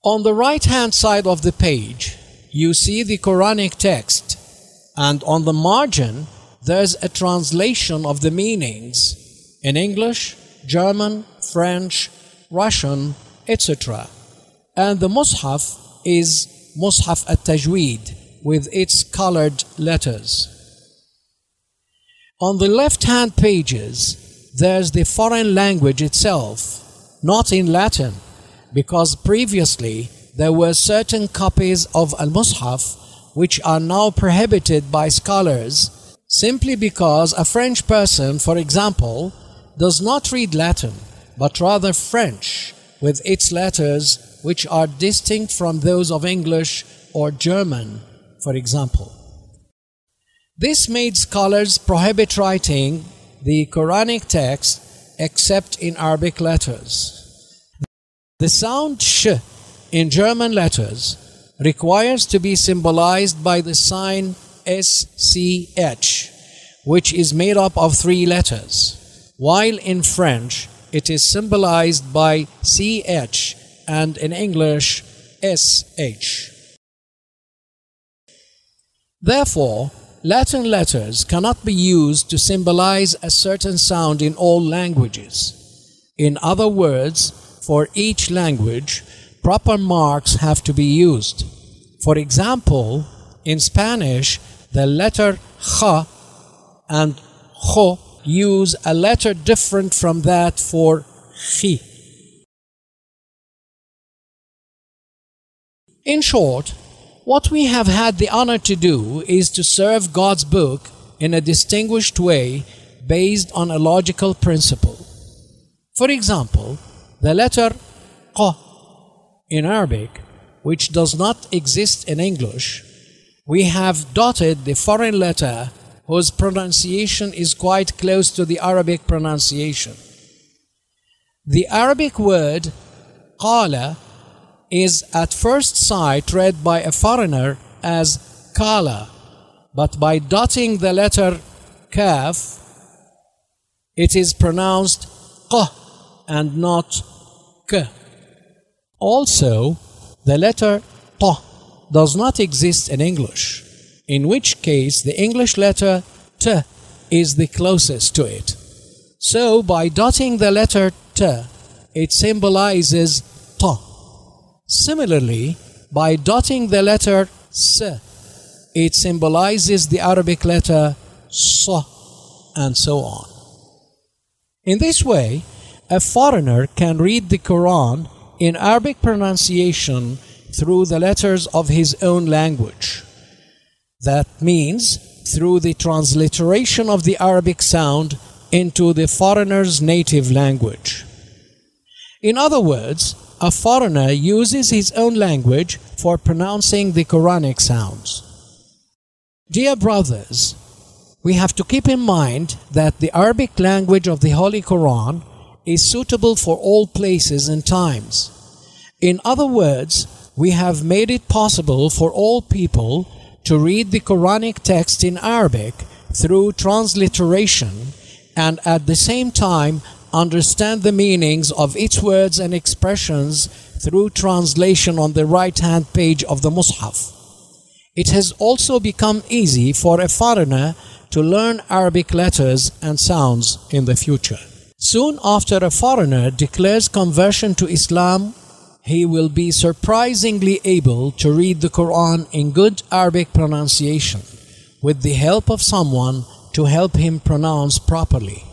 On the right-hand side of the page, you see the Quranic text, and on the margin, there's a translation of the meanings in English, German, French, Russian, etc. And the Mus'haf is Mus'haf at-Tajweed with its colored letters. On the left-hand pages, there's the foreign language itself, not in Latin, because previously there were certain copies of Al-Mus'haf which are now prohibited by scholars simply because a French person, for example, does not read Latin, but rather French with its letters which are distinct from those of English or German, for example. This made scholars prohibit writing the Quranic text except in Arabic letters. The sound sh in German letters requires to be symbolized by the sign SCH, which is made up of 3 letters, while in French it is symbolized by CH and in English SH. Therefore, Latin letters cannot be used to symbolize a certain sound in all languages. In other words, for each language, proper marks have to be used. For example, in Spanish, the letter J and J use a letter different from that for J. In short, what we have had the honor to do is to serve God's book in a distinguished way based on a logical principle. For example, the letter Q in Arabic, which does not exist in English, we have dotted the foreign letter whose pronunciation is quite close to the Arabic pronunciation. The Arabic word qala is at first sight read by a foreigner as kala, but by dotting the letter kaf, it is pronounced q and not k. Also, the letter t does not exist in English, in which case the English letter t is the closest to it. So, by dotting the letter t, it symbolizes t. Similarly, by dotting the letter s, it symbolizes the Arabic letter s, and so on. In this way, a foreigner can read the Quran in Arabic pronunciation through the letters of his own language. That means through the transliteration of the Arabic sound into the foreigner's native language. In other words, a foreigner uses his own language for pronouncing the Quranic sounds. Dear brothers, we have to keep in mind that the Arabic language of the Holy Quran is suitable for all places and times. In other words, we have made it possible for all people to read the Quranic text in Arabic through transliteration and at the same time understand the meanings of its words and expressions through translation on the right-hand page of the Mus'haf. It has also become easy for a foreigner to learn Arabic letters and sounds in the future. Soon after a foreigner declares conversion to Islam, he will be surprisingly able to read the Quran in good Arabic pronunciation with the help of someone to help him pronounce properly.